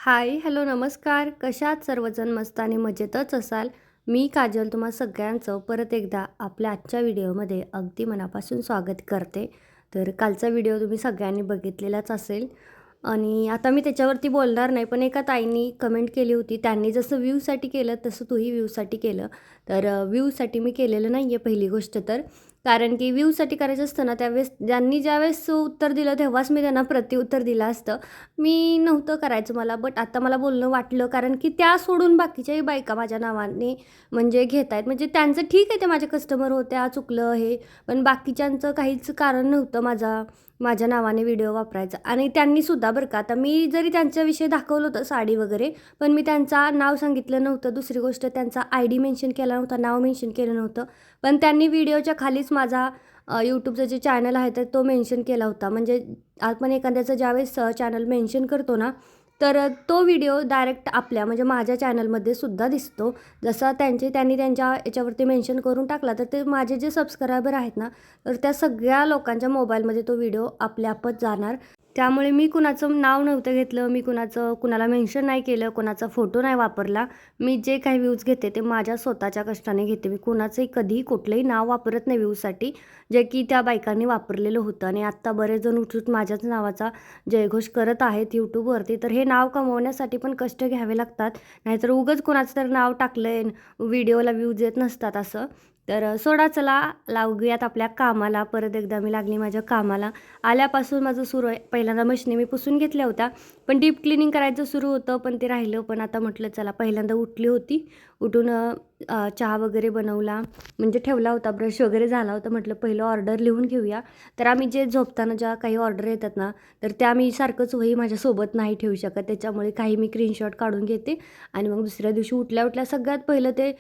हाय, hello, नमस्कार. कशात सर्वजण मस्त आणि मजेतच असाल. मी काजल तुम्हा सगळ्यांचं परत एकदा आपल्या आजच्या व्हिडिओमध्ये अगदी मनापासून स्वागत करते. तर कालचा व्हिडिओ तुम्ही सगळ्यांनी बघितलेलाच असेल आणि आता मी त्याच्यावरती बोलणार नाही, पण एका ताईंनी कमेंट केली होती, त्यांनी जसं व्ह्यूसाठी केलं तसं तूही व्ह्यूसाठी केलं. तर व्ह्यूसाठी मी केलेलं नाही आहे पहिली गोष्ट तर. कारण की व्ह्यूसाठी करायचं असतं ना, त्यावेळेस ज्यांनी ज्यावेळेस उत्तर दिलं तेव्हाच मी त्यांना प्रत्युत्तर दिलं असतं. मी नव्हतं करायचं मला, बट आता मला बोलणं वाटलं कारण की त्या सोडून बाकीच्याही बायका माझ्या नावाने म्हणजे घेत आहेत. म्हणजे त्यांचं ठीक आहे, ते माझ्या कस्टमर होत्या, चुकलं हे, पण बाकीच्यांचं काहीच कारण नव्हतं माझ्या नावाने व्हिडिओ वापरायचा. आणि त्यांनीसुद्धा बरं का, आता मी जरी त्यांच्याविषयी दाखवलं होतं साडी वगैरे, पण मी त्यांचा नाव सांगितलं नव्हतं. दुसरी गोष्ट, त्यांचा ID मेन्शन केला नव्हता, नाव मेन्शन केलं नव्हतं. पण त्यांनी व्हिडिओच्या खालीच माझा यूट्यूबचं जे चॅनल आहे तर तो मेन्शन केला होता. म्हणजे आपण एखाद्याचं ज्यावेळेस चॅनल मेन्शन करतो ना, तर तो व्हिडिओ डायरेक्ट आपल्या म्हणजे माझ्या चॅनलमध्ये सुद्धा दिसतो. जसा त्यांनी त्यांच्या याच्यावरती मेन्शन करून टाकला, तर ते माझे जे सबस्क्रायबर आहेत ना, तर त्या सगळ्या लोकांच्या मोबाईलमध्ये तो व्हिडिओ आपल्यापच जाणार. त्यामुळे मी कुणाचं नाव नव्हतं घेतलं, मी कुणाला मेन्शन नाही केलं, कुणाचा फोटो नाही वापरला. मी जे काही व्ह्यूज घेते ते माझ्या स्वतःच्या कष्टाने घेते. मी कुणाचंही कधीही कुठलंही नाव वापरत नाही व्ह्यूजसाठी, जे की त्या बायकांनी वापरलेलं होतं. आणि आत्ता बरेच जण उठून माझ्याच नावाचा जयघोष करत आहेत यूट्यूबवरती. तर हे नाव कमवण्यासाठी पण कष्ट घ्यावे लागतात. नाहीतर उगाच कुणाचं तर नाव टाकलंय, व्हिडिओला व्ह्यूज येत नसतात असं. तर सोडा, चला लागूयात आपल्या कामाला. परत एकदा मी लागली माझ्या कामाला. आल्यापासून माझं सुरू आहे, पहिल्यांदा मशिनी मी पुसून घेतल्या होत्या, पण डीप क्लिनिंग करायचं सुरू होतं, पण ते राहिलं. पण आता म्हटलं चला, पहिल्यांदा उठली होती, उठून चहा वगैरे बनवला, म्हणजे ठेवला होता, ब्रश वगैरे झाला होता. म्हटलं पहिलं ऑर्डर लिहून घेऊया. तर आम्ही जे झोपताना ज्या काही ऑर्डर येतात ना, तर त्या मी सारखंच वही माझ्यासोबत नाही ठेवू शकत. त्याच्यामुळे काही मी स्क्रीनशॉट काढून घेते आणि मग दुसऱ्या दिवशी उठल्या उठल्या सगळ्यात पहिलं ते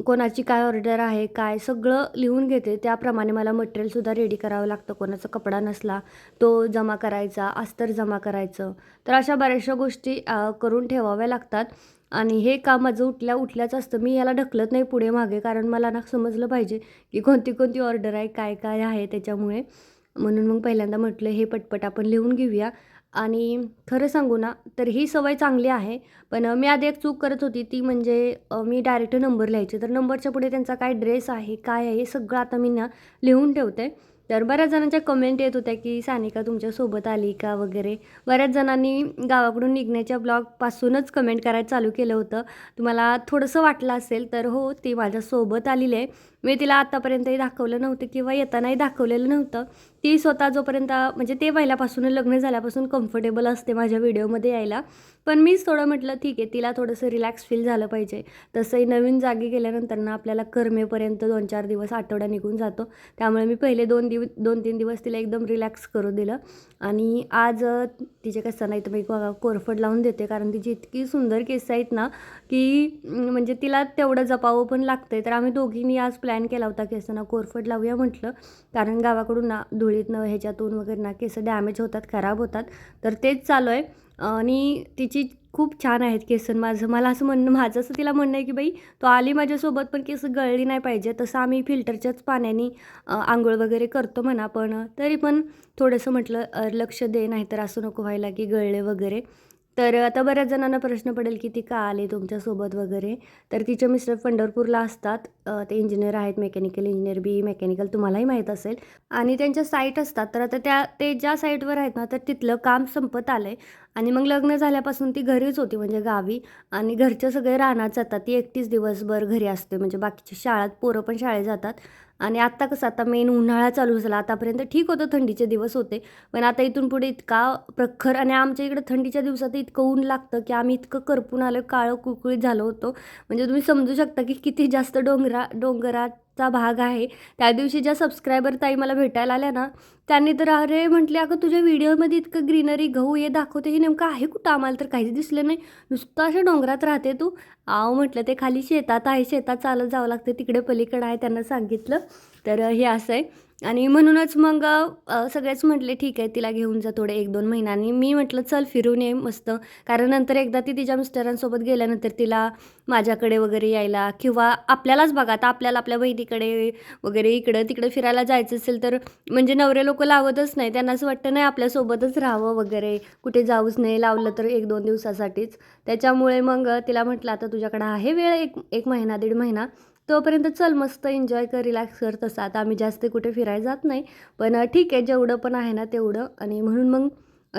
कोणाची काय ऑर्डर आहे, काय सगळं लिहून घेते. त्याप्रमाणे मला मटेरियलसुद्धा रेडी करावं लागतं. कोणाचा कपडा नसला तो जमा करायचा, अस्तर जमा करायचं. तर अशा बऱ्याचशा गोष्टी करून ठेवाव्या लागतात. आणि हे काम माझं उठल्याच असतं. मी याला ढकलत नाही पुढे मागे, कारण मला ना समजलं पाहिजे की कोणती कोणती ऑर्डर आहे, काय काय आहे त्याच्यामुळे. म्हणून मग पहिल्यांदा म्हटलं हे पटपट आपण लिहून घेऊया. आणि खरं सांगू ना, तर ही सवय चांगली आहे. पण मी आधी एक चूक करत होती, ती म्हणजे मी डायरेक्ट नंबर लिहायचे. तर नंबरच्या पुढे त्यांचा काय ड्रेस आहे, काय आहे, हे सगळं आता मी ना लिहून ठेवते. तर बऱ्याच जणांच्या कमेंट येत होत्या की सानिका तुमच्यासोबत आली का वगैरे. बऱ्याच जणांनी गावाकडून निघण्याच्या ब्लॉगपासूनच कमेंट करायला चालू केलं होतं. तुम्हाला थोडंसं वाटलं असेल, तर हो, ती माझ्यासोबत आलेली आहे. मी तिला आत्तापर्यंतही दाखवलं नव्हतं किंवा येतानाही दाखवलेलं नव्हतं. ती स्वतः जोपर्यंत म्हणजे ते पहिल्यापासून लग्न झाल्यापासून कम्फर्टेबल असते माझ्या व्हिडिओमध्ये यायला. पण मीच थोडं म्हटलं ठीक आहे, तिला थोडंसं रिलॅक्स फील झालं पाहिजे. तसंही नवीन जागी गेल्यानंतर ना आपल्याला करमेपर्यंत 2-4 दिवस, आठवडा निघून जातो. त्यामुळे मी पहिले 2-3 दिवस तिला एकदम रिलॅक्स करू दिलं. आणि आज तिचे कसं नाही तर मी कोरफड लावून देते, कारण तिची इतकी सुंदर केस आहेत ना, की म्हणजे तिला तेवढं जपावं पण लागतंय. तर आम्ही दोघींनी आज प्लॅन केला होता केसांना कोरफड लावूया म्हटलं, कारण गावाकडून ना धुळीतनं ह्याच्यातून वगैरे ना केस डॅमेज होतात, खराब होतात. तर तेच चालू आहे. आणि तिची खूप छान आहेत केस. मला असं म्हणणं, माझं असं तिला म्हणणं आहे की बाई, तू आली माझ्यासोबत पण केस गळली नाही पाहिजे. तसं आम्ही फिल्टरच्याच पाण्याने आंघोळ वगैरे करतो म्हणा, पण तरी पण थोडंसं म्हटलं लक्ष दे, नाहीतर असं नको व्हायला की गळले वगैरे. तर आता बऱ्याच जणांना प्रश्न पडेल की ती का आली तुमच्यासोबत वगैरे. तर तिचे मिस्टर पंढरपूरला असतात. ते इंजिनियर आहेत, मेकॅनिकल इंजिनियर, BE मेकॅनिकल, तुम्हालाही माहीत असेल. आणि त्यांच्या साईट असतात. तर आता ते ज्या साईटवर आहेत ना, तर तिथलं काम संपत आलं आहे. आणि मग लग्न झाल्यापासून ती घरीच होती, म्हणजे गावी. आणि घरचे सगळे रानात जातात, ती एकटीच दिवसभर घरी असते. म्हणजे बाकीची शाळेत पोरं पण शाळेत जातात. आणि आत्ता कसं, आता मेन उन्हाळा चालू झाला. आतापर्यंत ठीक होतं, थंडीचे दिवस होते. पण आता इथून पुढे इतका प्रखर, आणि आमच्या इकडे थंडीच्या दिवसात इतकं ऊन लागतं की आम्ही इतकं करपून आलो, काळं कुळकुळीत झालो होतो. म्हणजे तुम्ही समजू शकता की किती जास्त डोंगराचा भाग आहे. त्या दिवशी ज्या सबस्क्रायबर ताई मला भेटायला आल्या ना, त्यांनी तर अरे म्हटले, अगं तुझ्या व्हिडिओमध्ये इतकं ग्रीनरी, गहू हे दाखवते, हे नेमकं आहे कुठं, आम्हाला तर काहीच दिसलं नाही, नुसतं अशा डोंगरात राहते तू. म्हटलं ते खाली शेतात आहे, शेतात चालत जावं लागतं, तिकडे पलीकडं आहे, त्यांना सांगितलं. तर हे असं आहे. आणि म्हणूनच मग सगळेच म्हटले ठीक आहे तिला घेऊन जा थोडे 1-2 महिन्यांनी. मी म्हटलं चल फिरून ये मस्त. कारण नंतर एकदा ती तिच्या मिस्टरांसोबत गेल्यानंतर तिला माझ्याकडे वगैरे यायला किंवा आपल्यालाच बघा आता आपल्याला आपल्या बहिणीकडे वगैरे इकडं-तिकडं फिरायला जायचं असेल तर म्हणजे नवरे लोकं लावतच नाही. त्यांना असं वाटतं नाही आपल्यासोबतच राहावं वगैरे, कुठे जाऊच नाही, लावलं तर 1-2 दिवसासाठीच. त्याच्यामुळे मग तिला म्हटलं आता तुझ्याकडे आहे वेळ 1 महिना, 1.5 महिना, तोपर्यंत चल मस्त एन्जॉय कर, रिलॅक्स कर. तसं आता आम्ही जास्त कुठे फिरायला जात नाही. पण ठीक आहे जेवढं पण आहे ना तेवढं. आणि म्हणून मग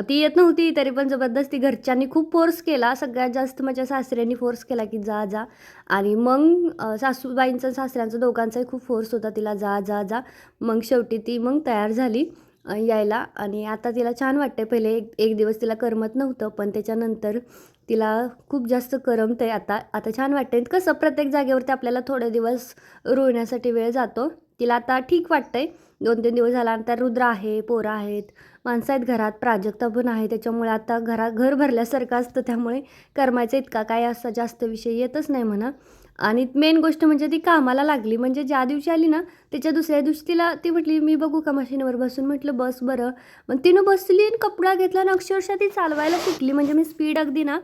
ती येत नव्हती तरी पण जबरदस्ती घरच्यांनी खूप फोर्स केला. सगळ्यात जास्त माझ्या सासऱ्यांनी फोर्स केला की जा, जा. आणि मग सासूबाईंचा सासऱ्यांचा दोघांचाही खूप फोर्स होता तिला जा, जा, जा. मग शेवटी ती मग तयार झाली यायला. आणि आता तिला छान वाटते. पहिले एक दिवस तिला करमत नव्हतं पण त्याच्यानंतर तिला खूप जास्त करमतंय आता. आता छान वाटतंय. कसं प्रत्येक जागेवरती आपल्याला थोडे दिवस रुळण्यासाठी वेळ जातो. तिला आता ठीक वाटतंय. 2-3 दिवस झाल्यानंतर रुद्र आहे, पोरं आहेत, माणसं आहेत घरात, प्राजक्ता पण आहे. त्याच्यामुळे आता घर भरल्यासारखं असतं. त्यामुळे करमायचा इतका काय असा जास्त विषय येतच नाही म्हणा. आणि मेन गोष्ट म्हणजे ती कामाला लागली. म्हणजे ज्या दिवशी आली ना त्याच्या दुसऱ्या दिवशी ती म्हटली मी बघू का मशीनवर बसून. म्हटलं बस बरं. मग तिनं बसली आणि कपडा घेतला आणि अक्षरशः ती चालवायला शिकली. म्हणजे मी स्पीड अगदी ना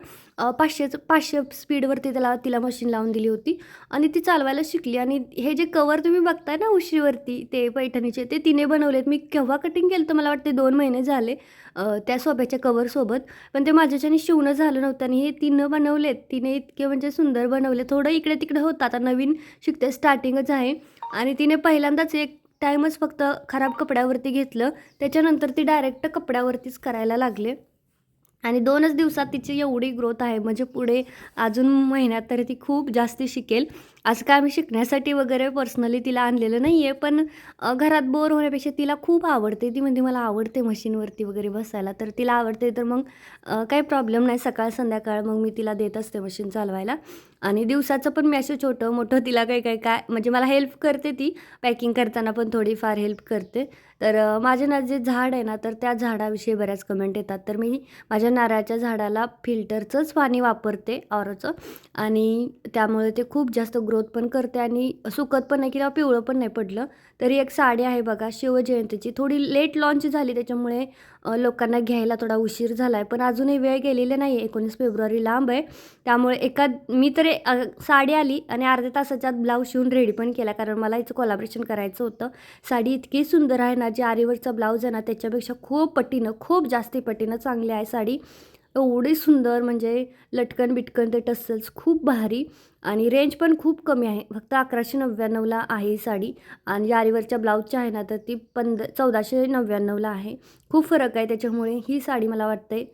500 स्पीडवरती तिला मशीन लावून दिली होती आणि ती चालवायला शिकली. आणि हे जे कवर तुम्ही बघताय ना उशीवरती ते पैठणीचे ते तिने बनवलेत. मी केव्हा कटिंग केलं तर मला वाटते 2 महिने झाले त्या सोफ्याच्या कवरसोबत. पण ते माझ्याच्याने शिवणं झालं नव्हतं आणि हे तिनं बनवलेत. तिने इतके म्हणजे सुंदर बनवले. थोडं इकडे तिकडे होतं आता नवीन शिकते स्टार्टिंगच आहे. आणि तिने पहिल्यांदाच एक टाईमच फक्त खराब कपड्यावरती घेतलं. त्याच्यानंतर ती डायरेक्ट कपड्यावरतीच करायला लागले. आणि 2च दिवसात तिची एवढी ग्रोथ आहे. म्हणजे पुढे अजून महिन्यात तरी ती खूप जास्ती शिकेल. असं काय आम्ही शिकण्यासाठी वगैरे पर्सनली तिला आणलेलं नाही आहे. पण घरात बोर होण्यापेक्षा तिला खूप आवडते. ती म्हणते मला आवडते मशीनवरती वगैरे बसायला. तर तिला आवडते तर मग काही प्रॉब्लेम नाही. सकाळ संध्याकाळ मग मी तिला देत असते मशीन चालवायला. आणि दिवसाचं पण मी असं छोटं मोठं तिला काय म्हणजे मला हेल्प करते ती. पॅकिंग करताना पण थोडीफार हेल्प करते. तर माझे ना जे झाड आहे ना तर त्या झाडाविषयी बऱ्याच कमेंट येतात. तर मी माझ्या नारळाच्या झाडाला फिल्टरचंच पाणी वापरते आरोचं. आणि त्यामुळे ते खूप जास्त ग्रोथ पण करते आणि सुकत पण नाही किंवा पिवळं पण नाही पडलं. तरी एक साडी आहे बघा शिवजयंतीची. थोडी लेट लॉन्च झाली त्याच्यामुळे लोकांना घ्यायला थोडा उशीर झाला आहे. पण अजूनही वेळ गेलेला नाही आहे. 19 फेब्रुवारी लांब आहे. त्यामुळे मी तर साडी आली आणि अर्ध्या तासाच्या आत ब्लाऊज शिवून रेडी पण केला. कारण मला हिचं कोलॅबरेशन करायचं होतं. साडी इतकी सुंदर आहे ना, जे आरीवरचा ब्लाऊज आहे ना त्याच्यापेक्षा खूप जास्ती पटीनं चांगली आहे साडी. एवढी सुंदर म्हणजे लटकन-बिटकन ते टस्सल्स खूप भारी. आणि रेंज पण खूप कमी आहे. फक्त 1199ला आहे ही साडी. आणि आरीवरच्या ब्लाऊजची आहे ना तर ती 1499ला आहे. खूप फरक आहे. त्याच्यामुळे ही साडी मला वाटते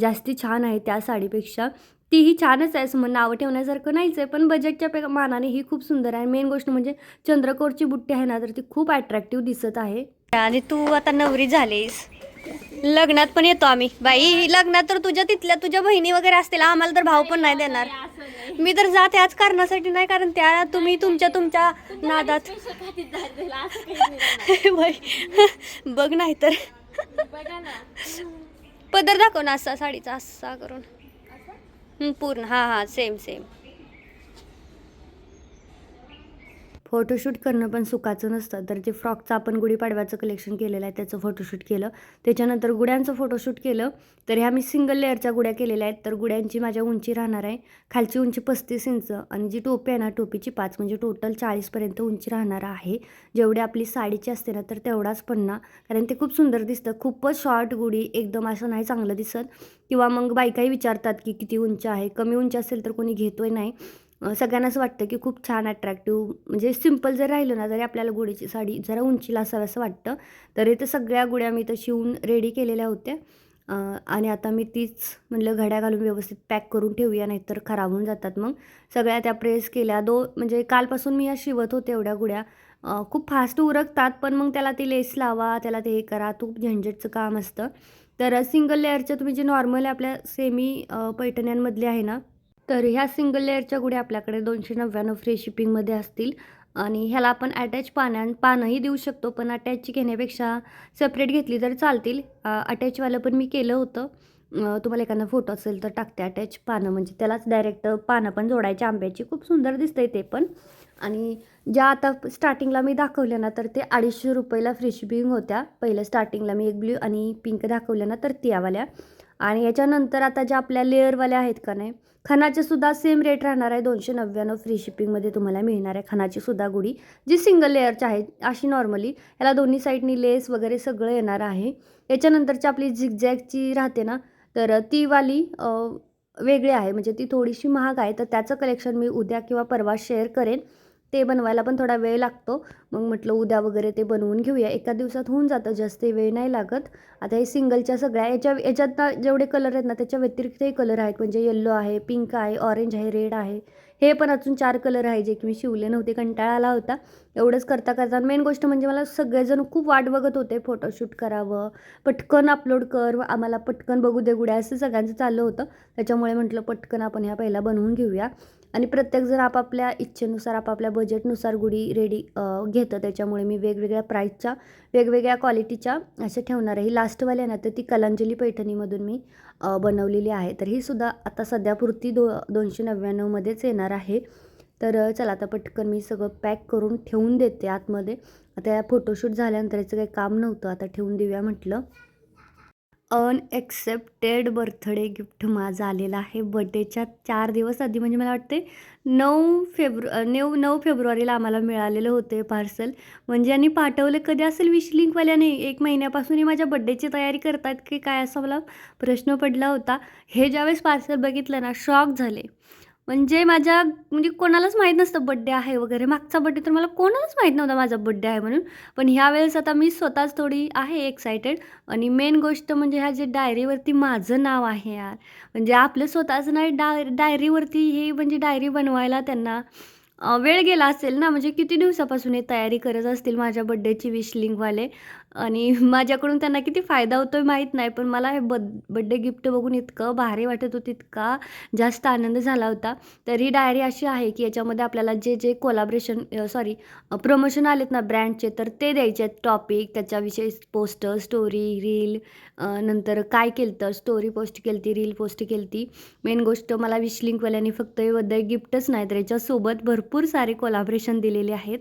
जास्ती छान आहे त्या साडीपेक्षा. तीही छानच आहे असं नावं ठेवण्यासारखं नाहीच आहे. पण बजेटच्या मानाने ही खूप सुंदर आहे. मेन गोष्ट म्हणजे चंद्रकोरची बुट्टी आहे ना तर ती खूप अट्रॅक्टिव्ह दिसत आहे. आणि तू आता नवरी झालीस. लग्नात पण येतो आम्ही. बाई लग्नात तर तुझ्या बहिणी वगैरे असतील. आम्हाला तर भाव पण नाही देणार. मी तर जाते आज कारणासाठी नाही. कारण त्या तुम्ही तुमच्या नादात बाई बघ नाही तर पदर दाखव ना असा साडीचा असा करून पूर्ण. हां सेम. फोटोशूट करणं पण सुखाचं नसतं. तर ते फ्रॉकचं आपण गुढीपाडव्याचं कलेक्शन केलेलं आहे त्याचं फोटोशूट केलं. त्याच्यानंतर गुड्यांचं फोटोशूट केलं. तर ह्या मी सिंगल लेअरच्या गुड्या केलेल्या आहेत. तर गुड्यांची माझ्या उंची राहणार आहे खालची उंची 35 इंच आणि जी टोपी आहे ना टोपीची 5 म्हणजे टोटल 40पर्यंत उंची राहणार आहे. जेवढी आपली साडीची असते ना तर तेवढाच पन्ना. कारण ते खूप सुंदर दिसतं. खूपच शॉर्ट गुढी एकदम असं नाही चांगलं दिसत. किंवा मग बायकाही विचारतात की किती उंची आहे. कमी उंची असेल तर कोणी घेतोय नाही. सगळ्यांना असं वाटतं की खूप छान अट्रॅक्टिव्ह म्हणजे सिंपल जर राहिलं ना तरी आपल्याला गुढीची साडी जरा उंचीला असावं असं वाटतं. तर इथं सगळ्या गुड्या मी इथं शिवून रेडी केलेल्या होत्या. आणि आता मी तीच म्हणलं घड्या घालून व्यवस्थित पॅक करून ठेवूया नाहीतर खराब होऊन जातात. मग सगळ्या त्या प्रेस केल्या. म्हणजे कालपासून मी या शिवत होते एवढ्या गुड्या. खूप फास्ट उरकतात पण मग त्याला ती लेस लावा त्याला ते हे करा खूप झंझटचं काम असतं. तर सिंगल लेअरच्या तुम्ही जे नॉर्मल आपल्या सेमी पैठण्यांमधले आहे ना तर ह्या सिंगल लेअरच्या गुड्या आपल्याकडे 299 फ्री शिपिंगमध्ये असतील. आणि ह्याला आपण अटॅच पानंही देऊ शकतो. पण अटॅचची घेण्यापेक्षा सेपरेट घेतली तर चालतील. अटॅचवालं पण मी केलं होतं. तुम्हाला एखादा फोटो असेल तर टाकते अटॅच पानं म्हणजे त्यालाच डायरेक्ट पानं पण जोडायची आंब्याची खूप सुंदर दिसतंय ते पण. आणि ज्या आता स्टार्टिंगला मी दाखवल्या ना तर ते 250 रुपयाला फ्री शिपिंग होत्या. पहिलं स्टार्टिंगला मी एक ब्ल्यू आणि पिंक दाखवल्या ना तर त्यावाल्या. आणि याच्यानंतर आता ज्या आपल्या लेअरवाल्या आहेत का नाही, खणाचेसुद्धा सेम रेट राहणार आहे 299 फ्री शिपिंगमध्ये तुम्हाला मिळणार आहे खणाचीसुद्धा गुढी, जी सिंगल लेअरची आहे. अशी नॉर्मली याला दोन्ही साईडनी लेस वगैरे सगळं येणार आहे. याच्यानंतरची आपली झिगझॅगची राहते ना, तर ती वाली वेगळी आहे, म्हणजे ती थोडीशी महाग आहे. तर त्याचं कलेक्शन मी उद्या किंवा परवा शेअर करेन. ते बनवायला पण थोडा वेळ लागतो. मग म्हटलं उद्या वगैरे ते बनवून घेऊया. एका दिवसात होऊन जातं, जास्त वेळ नाही लागत. आता हे सिंगलच्या सगळ्या याच्यात ना जेवढे कलर आहेत ना त्याच्या व्यतिरिक्तही कलर आहेत. म्हणजे येल्लो आहे, पिंक आहे, ऑरेंज आहे, रेड आहे. हे पण अजून 4 कलर आहे जे की मी शिवले नव्हते, कंटाळा आला होता. एवढंच करता करता मेन गोष्ट म्हणजे मला सगळेजण खूप वाट बघत होते फोटोशूट करावं, पटकन अपलोड कर, आम्हाला पटकन बघू दे गुड्या, असं सगळ्यांचं चाललं होतं. त्याच्यामुळे म्हटलं पटकन आपण ह्या पहिला बनवून घेऊया. आणि प्रत्येकजण आपापल्या इच्छेनुसार आपापल्या बजेटनुसार गुढी रेडी घेतं. त्याच्यामुळे मी वेगवेगळ्या प्राईसच्या वेगवेगळ्या क्वालिटीच्या अशा ठेवणार आहे. ही लास्टवाली आहे ना तर ती कलांजली पैठणीमधून मी बनवलेली आहे. तर ही सुद्धा आता सध्यापुरती 299मध्येच येणार आहे. तर चला आता पटकन मी सगळं पॅक करून ठेवून देते आतमध्ये. आता या फोटोशूट झाल्यानंतर याचं काही काम नव्हतं, आता ठेवून देऊया म्हटलं. अनएक्सेप्टेड बर्थडे गिफ्ट माझं आलेलं आहे बड्डेच्या 4 दिवस आधी, म्हणजे मला वाटते 9 फेब्रुवारीला आम्हाला मिळालेलं होते पार्सल. म्हणजे आणि पाठवले कधी असेल विश लिंकवाल्याने, 1 महिन्यापासूनही माझ्या बड्डेची तयारी करतात की काय असा मला प्रश्न पडला होता. हे ज्यावेळेस पार्सल बघितलं ना शॉक झाले. म्हणजे कोणालाच माहीत नसतं बड्डे आहे वगैरे. मागचा बड्डे तर मला कोणालाच माहीत नव्हता माझा बड्डे आहे म्हणून. पण ह्यावेळेस आता मी स्वतःच थोडी आहे एक्सायटेड. आणि मेन गोष्ट म्हणजे ह्या जे डायरीवरती माझं नाव आहे यार, म्हणजे आपलं स्वतःचं नाही, डायरीवरती हे म्हणजे डायरी बनवायला त्यांना वेळ गेला असेल ना, म्हणजे किती दिवसापासून हे तयारी करत असतील माझ्या बड्डेची विश लिंकवाले. आणि माझ्याकडून त्यांना किती फायदा होतो आहे माहीत नाही. पण मला हे बड्डे गिफ्ट बघून इतकं भारी वाटत होतं, इतका जास्त आनंद झाला होता. तर ही डायरी अशी आहे की याच्यामध्ये आपल्याला जे कोलॅबोरेशन प्रमोशन आलेत ना ब्रँडचे, तर ते द्यायचे आहेत. टॉपिक, त्याच्याविषयी पोस्टर, स्टोरी, रील, नंतर काय केलं तर स्टोरी पोस्ट केली होती, रील पोस्ट केली होती. मेन गोष्ट मला विश लिंकवाल्यांनी फक्त हे बड्डे गिफ्टच नाही तर याच्यासोबत भरपूर सारे कोलॅबोरेशन दिलेले आहेत,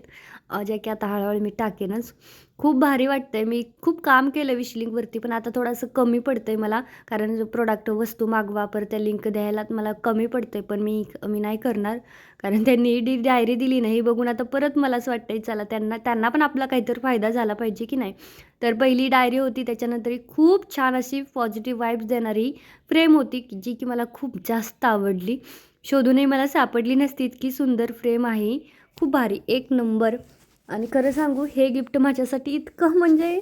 जे की आता हळूहळू मी टाकेनच. खूप भारी वाटतं आहे. मी खूप काम केलं विश लिंकवरती, पण आता थोडंसं कमी पडतं आहे मला, कारण प्रोडक्ट वस्तू मागवा परत त्या लिंक द्यायला मला कमी पडतं आहे. पण मी नाही करणार, कारण त्यांनी डायरी दिली नाही बघून आता परत मला असं वाटतं आहे चला त्यांना पण आपला काहीतरी फायदा झाला पाहिजे की नाही. तर पहिली डायरी होती, त्याच्यानंतर खूप छान अशी पॉझिटिव्ह वाईब्स देणारी फ्रेम होती जी की मला खूप जास्त आवडली. शोधूनही मला सापडली नसती, इतकी सुंदर फ्रेम आहे. खूप भारी, एक नंबर. आणि खरं सांगू हे गिफ्ट माझ्यासाठी इतकं म्हणजे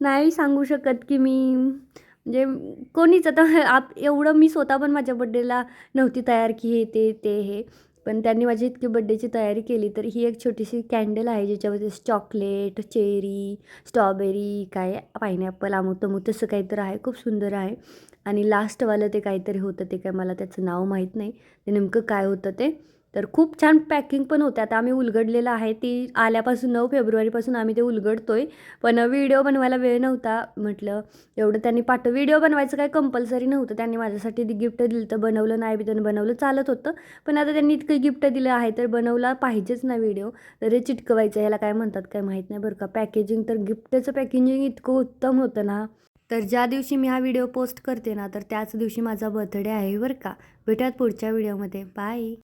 नाही सांगू शकत की मी म्हणजे कोणीच आता एवढं मी स्वतः पण माझ्या बड्डेला नव्हती तयार की हे हे. पण त्यांनी माझी इतकी बड्डेची तयारी केली. तर ही एक छोटीशी कॅन्डल आहे ज्याच्यामध्ये चॉकलेट, चेरी, स्ट्रॉबेरी, काय पायनॅपल, अमुक तसं काहीतरी आहे. खूप सुंदर आहे. आणि लास्टवालं ते काहीतरी होतं, ते काय मला त्याचं नाव माहीत नाही ते नेमकं काय होतं ते. तर खूप छान पॅकिंग पण होते. आता आम्ही उलगडलेलं आहे, ती आल्यापासून 9 फेब्रुवारीपासून आम्ही ते उलगडतो आहे. पण व्हिडिओ बनवायला वेळ नव्हता. म्हटलं एवढं त्यांनी व्हिडिओ बनवायचं काही कंपल्सरी नव्हतं. त्यांनी माझ्यासाठी ती गिफ्ट दिलं तर बनवलं, नाही बी त्यांनी बनवलं चालत होतं. पण आता त्यांनी इतकं गिफ्ट दिलं आहे तर बनवला पाहिजेच ना व्हिडिओ. तर हे चिटकवायचं, ह्याला काय म्हणतात काय माहीत नाही बरं का. पॅकेजिंग तर गिफ्टचं पॅकेजिंग इतकं उत्तम होतं ना. तर ज्या दिवशी मी हा व्हिडिओ पोस्ट करते ना तर त्याच दिवशी माझा बर्थडे आहे बरं का. भेटूयात पुढच्या व्हिडिओमध्ये. बाय.